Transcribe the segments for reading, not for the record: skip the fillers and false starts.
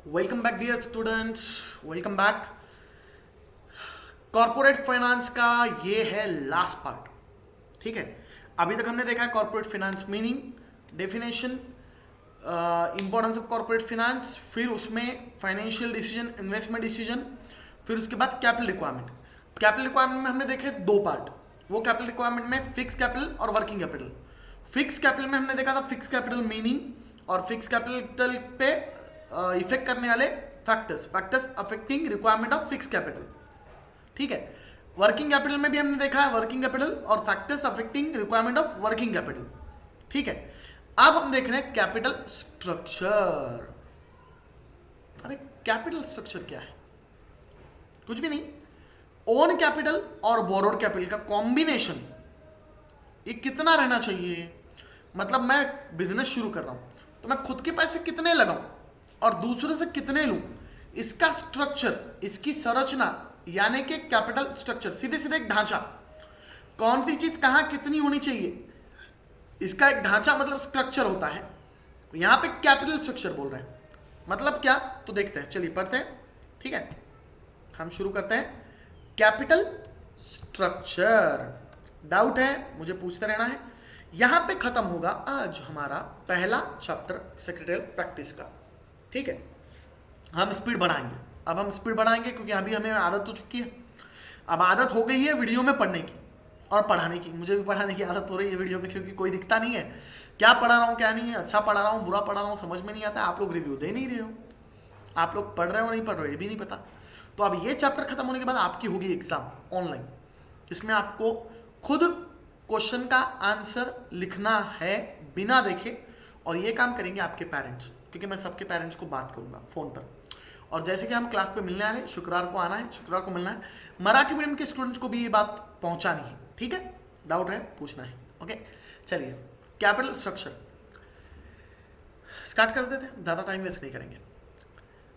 Welcome back dear students, welcome back. Corporate finance का ये है लास्ट पार्ट। ठीक है, अभी तक हमने देखा है corporate finance meaning, definition, importance of corporate finance, फिर उसमें फाइनेंशियल डिसीजन, इन्वेस्टमेंट डिसीजन, फिर उसके बाद कैपिटल रिक्वायरमेंट। कैपिटल रिक्वायरमेंट में हमने देखे दो पार्ट। वो कैपिटल रिक्वायरमेंट में फिक्स कैपिटल और वर्किंग कैपिटल। फिक्स कैपिटल में हमने देखा था फिक्स कैपिटल मीनिंग और फिक्स कैपिटल पे इफेक्ट करने वाले factors affecting requirement of fix capital. ठीक है, वर्किंग कैपिटल में भी हमने देखा है वर्किंग कैपिटल और factors affecting requirement of working capital. ठीक है, अब हम देख रहे हैं कैपिटल स्ट्रक्चर। अरे कैपिटल स्ट्रक्चर क्या है? कुछ भी नहीं, ओन कैपिटल और बोरोड कैपिटल का कॉम्बिनेशन ये कितना रहना चाहिए। मतलब मैं बिजनेस शुरू कर रहा हूं तो मैं खुद के पैसे कितने लगाऊं और दूसरे से कितने लूं, इसका स्ट्रक्चर, इसकी संरचना यानी कि कैपिटल स्ट्रक्चर, सीधे सीधे एक ढांचा, कौन सी चीज कहां कितनी होनी चाहिए, इसका एक ढांचा मतलब स्ट्रक्चर होता है। यहां पे कैपिटल स्ट्रक्चर बोल रहे हैं, मतलब क्या तो देखते हैं, चलिए पढ़ते हैं। ठीक है, हम शुरू करते हैं। कैपिटल स्ट्रक्चर, डाउट है मुझे पूछते रहना है। यहां पे खत्म होगा आज हमारा पहला चैप्टर सेक्रेटरियल प्रैक्टिस का। ठीक है, हम स्पीड बढ़ाएंगे। अब हम स्पीड बढ़ाएंगे क्योंकि अभी हमें आदत हो चुकी है। अब आदत हो गई है वीडियो में पढ़ने की और पढ़ाने की। मुझे भी पढ़ाने की आदत हो रही है वीडियो में, क्योंकि कोई दिखता नहीं है क्या पढ़ा रहा हूँ क्या नहीं है, अच्छा पढ़ा रहा हूँ बुरा पढ़ा रहा हूँ समझ में नहीं आता। आप लोग रिव्यू दे नहीं रहे हो, आप लोग पढ़ रहे हो नहीं पढ़ रहे हो ये भी नहीं पता। तो अब ये चैप्टर खत्म होने के बाद आपकी होगी एग्जाम ऑनलाइन, जिसमें आपको खुद क्वेश्चन का आंसर लिखना है बिना देखे। और ये काम करेंगे आपके पेरेंट्स, क्योंकि मैं सबके पेरेंट्स को बात करूंगा फोन पर। और जैसे कि हम क्लास पे मिलने वाले, शुक्रवार को आना है, शुक्रवार को मिलना है। मराठी मीडियम के स्टूडेंट्स को भी ये बात पहुंचानी है। ठीक है, डाउट है पूछना है। ओके, चलिए कैपिटल स्ट्रक्चर स्टार्ट कर देते हैं, ज़्यादा टाइम वेस्ट नहीं करेंगे।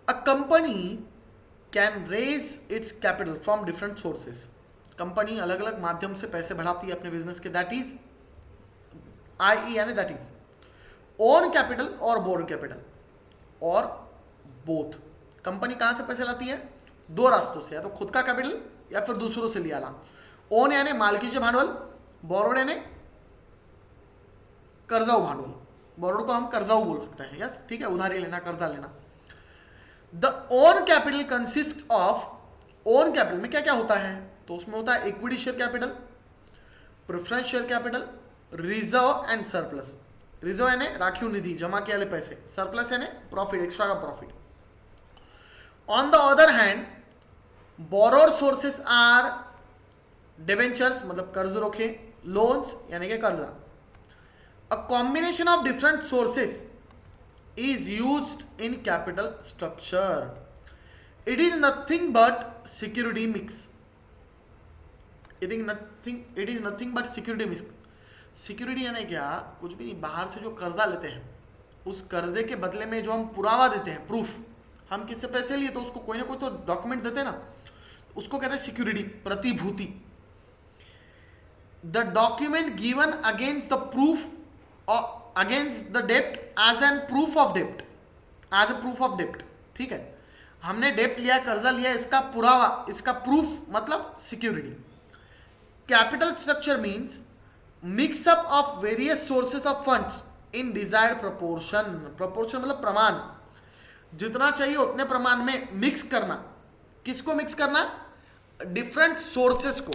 A company can raise its capital from different sources. Company अलग अलग माध्यम से पैसे बढ़ाती है अपने बिजनेस के, दैट इज आई यानी दैट इज ओन कैपिटल और बोर्ड कैपिटल और बोथ। कंपनी कहां से पैसे लाती है? दो रास्तों से, या तो खुद का कैपिटल या फिर दूसरों से लिया ला। ओन यानी मालकीचे भांडवल, बोरोड यानी कर्जाऊ भांडवल। बोरोड को हम कर्जाऊ बोल सकते हैं, यस ठीक है, उधारी लेना, कर्जा लेना। The own capital consist of, own capital में क्या क्या होता है? तो उसमें होता है equity share capital, preference share capital, reserve and surplus. Reserve यानी राखीव निधि, जमा किए वाले पैसे, सरप्लस यानी प्रॉफिट, एक्स्ट्रा का profit. On the other hand borrowed sources are debentures मतलब कर्ज रोखे, लोन्स यानी कि कर्जा। A combination of different sources is used in capital structure. It is nothing but security mix. It is nothing but security mix. Security यानी क्या? कुछ भी नहीं, बाहर से जो कर्जा लेते हैं उस कर्जे के बदले में जो हम पुरावा देते हैं, प्रूफ, हम किससे पैसे लिए तो उसको कोई ना कोई तो डॉक्यूमेंट देते हैं ना, उसको कहते हैं सिक्योरिटी, प्रतिभूति। The document given against the proof against the dept as an proof of dept, as a proof of डेप्ट। ठीक है, हमने डेप्ट लिया, कर्जा लिया, इसका पुरावा, इसका प्रूफ मतलब security. Capital structure means mix up of various sources of funds in desired proportion. Proportion मतलब प्रमाण, जितना चाहिए उतने प्रमाण में मिक्स करना। किसको मिक्स करना? डिफरेंट सोर्सेस को।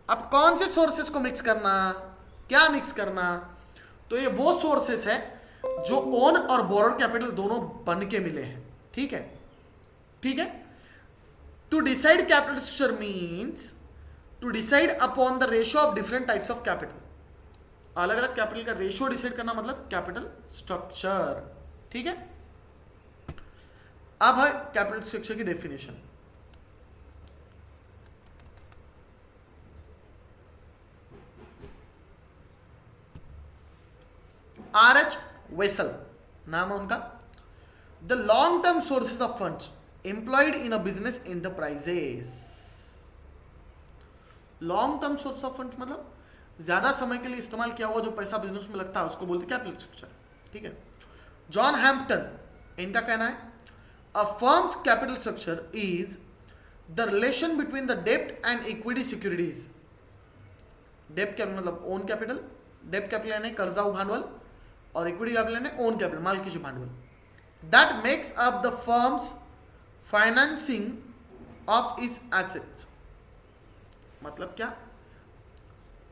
अब कौन से सोर्सेस को मिक्स करना, क्या मिक्स करना? तो ये वो सोर्सेस है जो ओन और बोरोड कैपिटल दोनों बन के मिले हैं। ठीक है, ठीक है। To decide capital structure means to decide upon the ratio of different types of capital. अलग अलग कैपिटल का रेशियो डिसाइड करना मतलब कैपिटल स्ट्रक्चर। ठीक है, अब है कैपिटल स्ट्रक्चर की डेफिनेशन। आर.एच. वेसल नाम है उनका। The long term sources of funds employed in a business enterprises. Long term source of funds मतलब ज्यादा समय के लिए इस्तेमाल किया हुआ जो पैसा बिजनेस में लगता है उसको बोलते हैं कैपिटल स्ट्रक्चर। ठीक है, जॉन हैम्पटन इनका कहना है A firm's capital structure is the relation between the debt and equity securities. डेप्ट कैपिटल मतलब ओन कैपिटल, डेप्ट कैपिटल यानी कर्जाऊ भांडवल, और इक्विटी कैपिटल यानी ओन कैपिटल मालकीचे भांडवल. That makes up the firm's financing of its assets. मतलब क्या?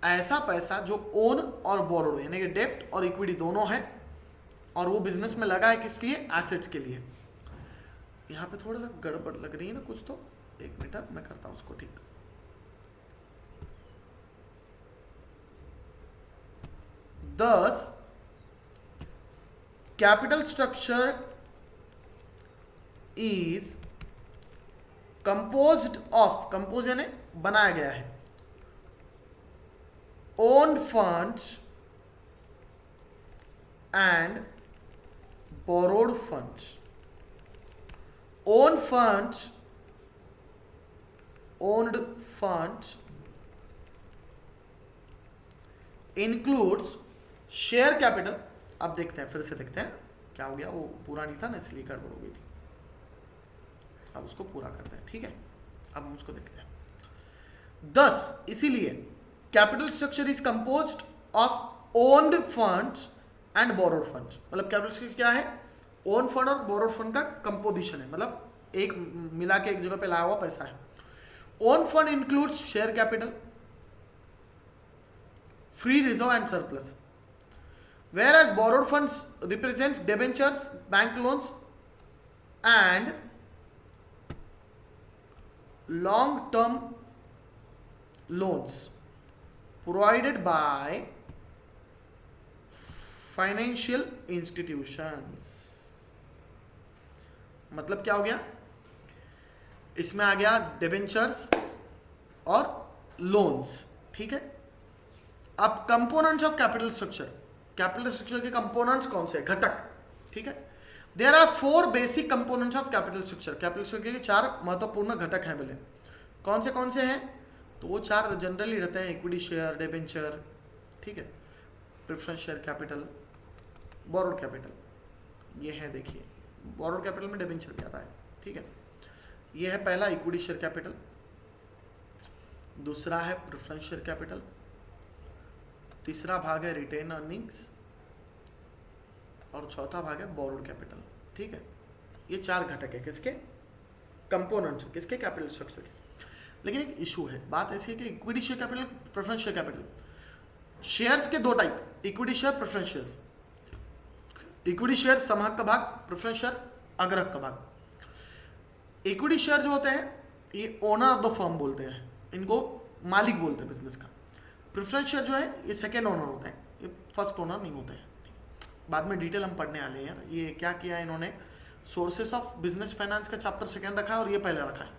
ऐसा पैसा जो ओन और बोरोड यानी कि डेप्ट और इक्विटी दोनों है, और वो बिजनेस में लगा है किस लिए? एसेट्स के लिए. यहां पे थोड़ा सा गड़बड़ लग रही है ना कुछ, तो एक मिनट मैं करता हूं उसको ठीक. Thus, capital structure is composed of, compose यानी बनाया गया है, own funds and borrowed funds. Own funds, owned funds includes share capital. अब देखते हैं, फिर से देखते हैं क्या हो गया. वो पूरा नहीं था ना, इसलिए गड़बड़ हो गई थी. अब उसको पूरा करते हैं, ठीक है. अब हम उसको देखते हैं. 10 इसीलिए capital structure is composed of owned funds and borrowed funds. मतलब कैपिटल स्ट्रक्चर क्या है? ओन फंड और बोरोड फंड का कंपोजिशन है, मतलब एक मिला के एक जगह पे लाया हुआ पैसा है. Own fund includes share capital, free reserve and surplus, whereas borrowed funds represents debentures, bank loans and long term loans provided by financial institutions. मतलब क्या हो गया? इसमें आ गया डिबेंचर्स और लोन्स, ठीक है. अब components of capital structure, capital structure के कंपोनेंट्स कौन से? घटक, ठीक है. There are 4 basic components of capital structure. Capital structure के 4 महत्वपूर्ण घटक हैं. बोले कौन से हैं? तो वो 4 जनरली रहते हैं: इक्विटी शेयर, डिबेंचर, ठीक है, preference share capital, borrowed capital. ये है, देखिए बोरोड कैपिटल में डिबेंचर भी आता है, ठीक है. ये है पहला इक्विटी शेयर कैपिटल, दूसरा है प्रेफरेंस शेयर कैपिटल, तीसरा भाग है रिटेन अर्निंग्स, और चौथा भाग है बोरोड कैपिटल, ठीक है. ये 4 घटक है किसके? कंपोनेंट्स, किसके? कैपिटल स्ट्रक्चर के. लेकिन एक इशू है, बात ऐसी है कि equity share capital, preference share capital, shares के 2 type, equity share, preference shares. Equity share समहक का भाग, प्रेफरेंस शेयर अग्रहक का भाग. इक्विटी शेयर जो होते हैं ये ओनर ऑफ द फर्म बोलते हैं, इनको मालिक बोलते हैं बिजनेस का. प्रेफरेंस शेयर जो है ये सेकेंड ओनर होते हैं, ये फर्स्ट ओनर नहीं होते हैं. बाद में डिटेल हम पढ़ने वाले हैं यार. ये क्या किया है इन्होंने? सोर्सेस ऑफ बिजनेस फाइनेंस का चैप्टर सेकेंड रखा है और ये पहले रखा है.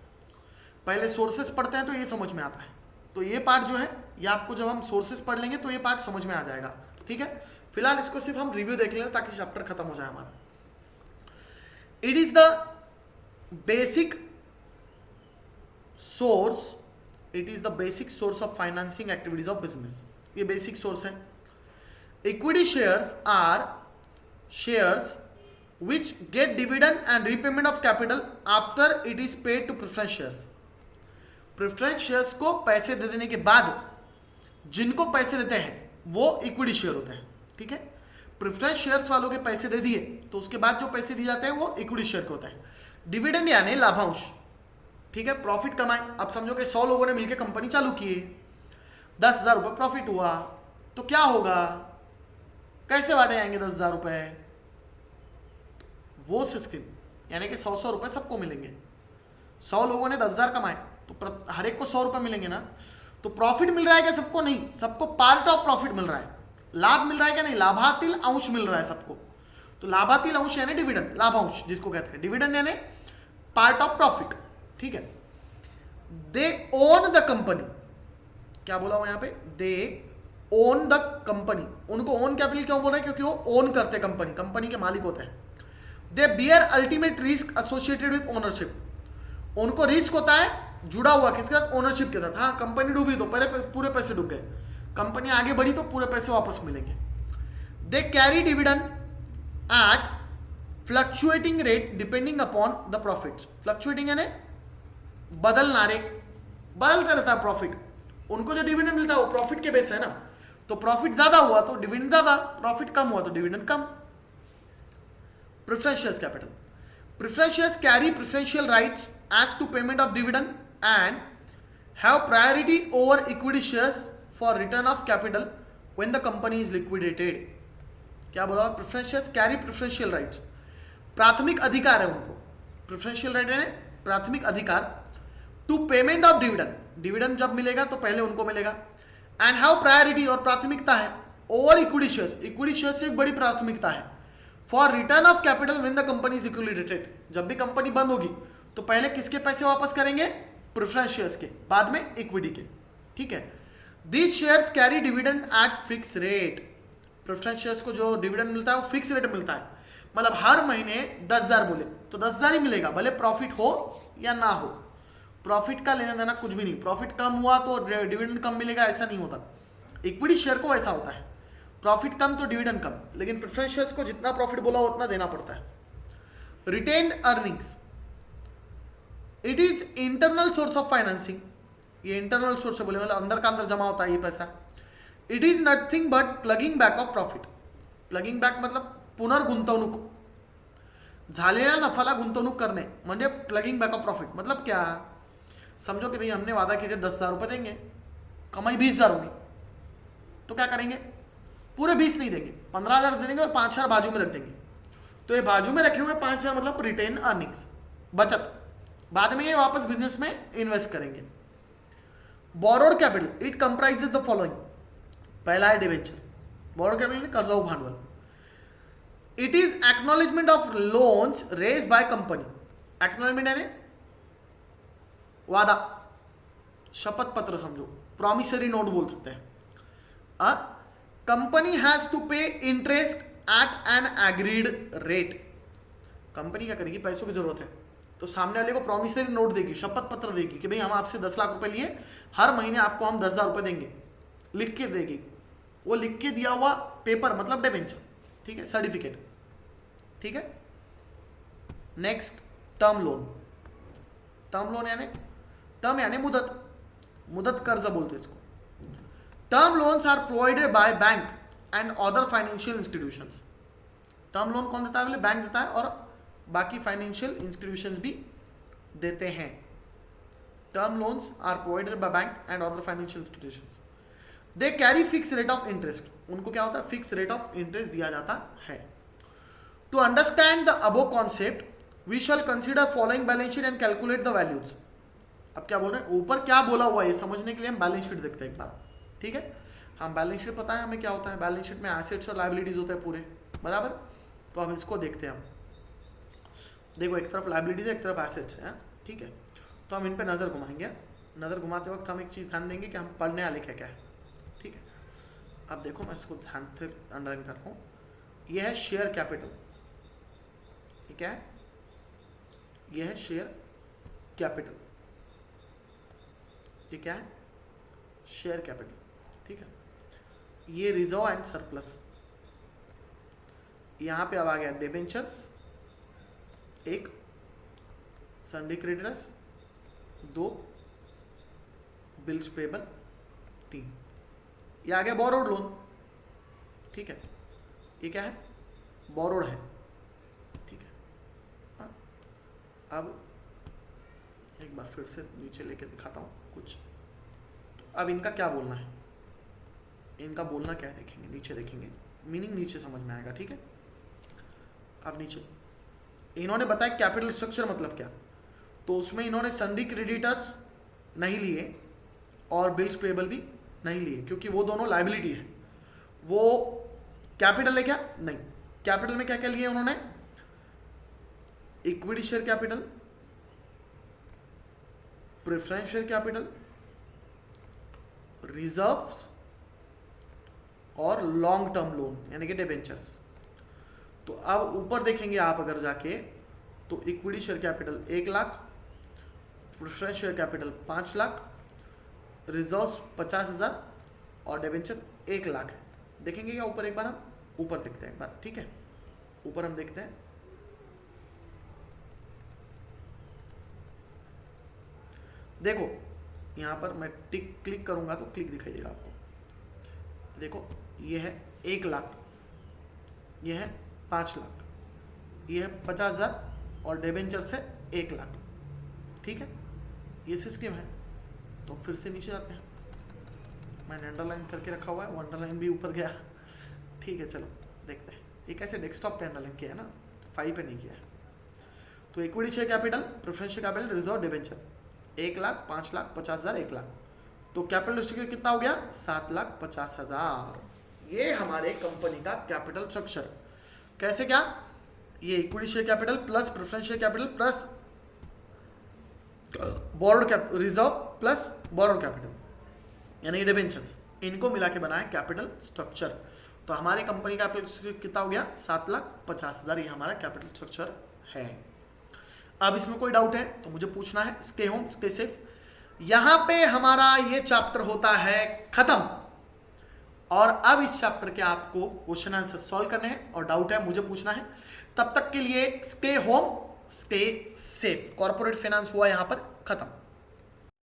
पहले सोर्सेस पढ़ते हैं तो ये समझ में आता है. तो ये पार्ट जो है ये आपको जब हम सोर्सेस पढ़ लेंगे तो ये पार्ट समझ में आ जाएगा, ठीक है. फिलहाल इसको सिर्फ हम रिव्यू देख लें ताकि चैप्टर खत्म हो जाए हमारा. It is the basic source, it is the basic source of financing activities of business. ये बेसिक सोर्स है. Equity shares are shares which get dividend and repayment of capital after it is paid to preference shares. Preference shares को पैसे दे देने के बाद जिनको पैसे देते हैं वो इक्विटी शेयर होते हैं, ठीक है. प्रेफरेंस शेयर्स वालों के पैसे दे दिए तो उसके बाद जो पैसे दिए जाते हैं वो इक्विटी शेयर को होता है. डिविडेंड यानी लाभांश, ठीक है, प्रॉफिट कमाए. अब समझो कि 100 लोगों ने मिलकर कंपनी चालू की, 10,000 रुपये प्रॉफिट हुआ, तो क्या होगा? कैसे बांटे जाएंगे 10,000 रुपये? वो सिस्टम यानी कि 100 रुपये सबको मिलेंगे. 100 लोगों ने 10,000 कमाए तो हर एक को 100 रुपये मिलेंगे ना. तो प्रॉफिट मिल रहा है क्या? सबको नहीं, सबको पार्ट ऑफ प्रॉफिट मिल रहा है. लाभ मिल रहा है क्या? नहीं, लाभातील अंश मिल रहा है सबको. तो लाभातील अंश यानी डिविडेंड, लाभांश जिसको कहते हैं. डिविडेंड यानी पार्ट ऑफ प्रॉफिट, ठीक है. दे ओन द कंपनी. क्या बोला हुआ यहाँ पे? दे ओन द कंपनी. उनको ओन कैपिटल क्यों बोल रहे हैं? क्योंकि वो ओन करते हैं कंपनी, कंपनी के मालिक होते हैं. दे beer ultimate risk associated with ownership. उनको रिस्क होता है जुड़ा हुआ किसके साथ? ओनरशिप के साथ. हाँ, कंपनी डूबी तो पूरे पैसे डूब गए, कंपनी आगे बढ़ी तो पूरे पैसे वापस मिलेंगे. They carry dividend at fluctuating rate depending upon the profits. Fluctuating यानी बदलना रे, बदलता रहता है प्रॉफिट। उनको जो डिविडेंड मिलता है वो प्रॉफिट के बेस है ना, तो प्रॉफिट ज्यादा हुआ तो डिविडेंड ज्यादा, प्रॉफिट कम हुआ तो डिविडेंड कम। Preferential capital, preferentials carry preferential rights as to payment of dividend and have priority over equity shares for return of capital when the company is liquidated. क्या बोला? प्रेफरेंशियल्स कैरी प्रेफरेंशियल राइट्स, प्राथमिक अधिकार है उनको। प्रेफरेंशियल राइट है प्राथमिक अधिकार to payment of dividend, dividend जब मिलेगा तो पहले उनको मिलेगा। एंड हैव प्रायोरिटी, और प्राथमिकता है over equity shares, equity shares से बड़ी प्राथमिकता है for return of capital when the company is liquidated. जब भी कंपनी बंद होगी तो पहले किसके पैसे वापस करेंगे? प्रेफरेंस शेयर्स के, बाद में इक्विटी के। ठीक है। These shares carry dividend eight fix rate, preference shares को जो डिविडेंड मिलता है वो फिक्स रेट मिलता है, मतलब हर महीने 10,000 बोले तो 10,000 ही मिलेगा, भले प्रॉफिट हो या ना हो। प्रॉफिट का लेना देना कुछ भी नहीं, प्रॉफिट कम हुआ तो डिविडेंड कम मिलेगा ऐसा नहीं होता। इक्विटी शेयर को ऐसा होता है, प्रॉफिट कम तो डिविडेंड कम, लेकिन प्रेफरेंस शेयर्स को जितना प्रॉफिट बोला उतना देना पड़ता है। Retained earnings, it is internal source of financing, ये इंटरनल सोर्स है बोले मतलब अंदर का अंदर जमा होता है ये पैसा। It is nothing but plugging back of profit, plugging back मतलब पुनर्गुंतवणूक, झालेल्या नफाला गुंतवणूक करणे म्हणजे प्लगिंग बैक ऑफ प्रॉफिट। मतलब क्या, समझो कि भाई हमने वादा किया 10,000 रुपए देंगे, कमाई 20,000 होगी, तो क्या करेंगे? पूरे 20 नहीं देंगे, 15,000 दे देंगे और 5,000 बाजू में रख देंगे। तो ये बाजू में रखे हुए 5,000 मतलब रिटेन अर्निंग्स, बचत, बाद में ये वापस बिजनेस में इन्वेस्ट करेंगे। Borrowed capital, it comprises the following, पहला है डिवेंचर, बोरोड कैपिटल कर्जाऊ भांडवल। It is acknowledgement of loans raise by company, acknowledgement यानी वादा, शपथ पत्र समझो, प्रॉमिसरी नोट बोल सकते हैं। कंपनी हैज टू पे interest eight N agreed rate, company क्या करेगी? पैसों की जरूरत है तो सामने वाले को प्रॉमिसरी नोट देगी, शपथ पत्र देगी कि भाई हम आपसे 10 लाख रुपए लिए, हर महीने आपको हम 10,000 रुपए देंगे, लिख के देगी। वो लिख के दिया हुआ पेपर मतलब डिबेंचर, ठीक है, सर्टिफिकेट। ठीक है। Next term loan, term loan यानी टर्म यानी मुदत, मुदत कर्ज बोलते हैं इसको। Term loans are provided by bank and other financial institutions, term loan कौन देता है? बोले बैंक देता है और बाकी फाइनेंशियल इंस्टीट्यूशंस भी देते हैं। Term loans are provided by bank and other financial institutions, they carry fix rate of interest, उनको क्या होता है? फिक्स रेट ऑफ इंटरेस्ट दिया जाता है। To understand the above concept we shall consider following balance sheet and calculate the values. अब क्या बोल रहे हैं? ऊपर क्या बोला हुआ है ये समझने के लिए हम बैलेंस शीट देखते हैं एक बार। ठीक है, हम बैलेंस शीट पता है हमें क्या होता है, बैलेंस शीट में एसेट्स और लायबिलिटीज होते हैं पूरे, बराबर। तो हम इसको देखते हैं। हम देखो एक तरफ लायबिलिटीज है, एक तरफ एसेट्स है, ठीक है। तो हम इन पे नज़र घुमाएंगे, नज़र घुमाते वक्त हम एक चीज़ ध्यान देंगे कि हम पढ़ने वाले क्या क्या है। ठीक है, अब देखो मैं इसको ध्यान से अंडरलाइन कर रहा हूँ। यह है शेयर कैपिटल, ये क्या है? यह है शेयर कैपिटल, ये क्या है? Share capital. ठीक है, ये रिजर्व एंड सरप्लस। यहां पे अब आ गया डिबेंचर्स, एक सन्डी क्रेडिटर्स, 2 बिल्स पेबल, 3, ये आ गया बोरोड लोन। ठीक है, ये क्या है? बोरोड है। ठीक है, हाँ। अब एक बार फिर से नीचे लेके दिखाता हूँ कुछ। तो अब इनका क्या बोलना है, इनका बोलना क्या है देखेंगे, नीचे देखेंगे, मीनिंग नीचे समझ में आएगा। ठीक है, अब नीचे इन्होंने बताया कैपिटल स्ट्रक्चर मतलब क्या, तो उसमें इन्होंने सन्डी क्रेडिटर्स नहीं लिए और बिल्स पेबल भी नहीं लिए, क्योंकि वो दोनों लायबिलिटी है। वो कैपिटल है क्या? नहीं। कैपिटल में क्या क्या लिए उन्होंने? Equity share capital, preference share capital, reserves और लॉन्ग टर्म लोन यानी कि डिबेंचर्स। तो अब ऊपर देखेंगे आप अगर जाके, तो equity share capital 1 lakh, preference share capital 5 lakh, reserves 50,000 और डिबेंचर 1 लाख है। देखेंगे क्या ऊपर? एक बार हम ऊपर देखते हैं एक बार। ठीक है, ऊपर हम देखते हैं देखो यहाँ पर मैं टिक क्लिक करूंगा तो क्लिक दिखाई देगा आपको। देखो ये है 1 लाख, ये है 5 लाख, ये है 50,000 और डिबेंचर से 1 लाख। ठीक है, ये सिस्टम है। तो फिर से नीचे जाते हैं, मैंने अंडरलाइन करके रखा हुआ है, वो अंडरलाइन भी ऊपर गया। ठीक है, चलो देखते हैं ये कैसे डेस्कटॉप पे अंडरलाइन किया है ना, फाइल पे नहीं किया है। तो equity share capital, preference share capital, reserve, debenture 1 lakh, 5 lakh, 50,000, 1 lakh. तो कैपिटल स्ट्रक्चर कितना हो गया? 7,50,000। ये हमारे कंपनी का कैपिटल स्ट्रक्चर। कैसे क्या? ये equity share capital plus preference share capital plus borrowed reserve plus borrowed capital यानी डिबेंचर्स, इनको मिला के बना है कैपिटल स्ट्रक्चर। तो हमारी कंपनी का कैपिटल कितना हो गया? 7,50,000। ये हमारा कैपिटल स्ट्रक्चर है। अब इसमें कोई डाउट है तो मुझे पूछना है। Stay home stay safe. यहां पे हमारा ये चैप्टर होता है खत्म, और अब इस चैप्टर के आपको क्वेश्चन आंसर सॉल्व करने हैं और डाउट है मुझे पूछना है। तब तक के लिए stay home stay safe. Corporate finance हुआ यहां पर खत्म।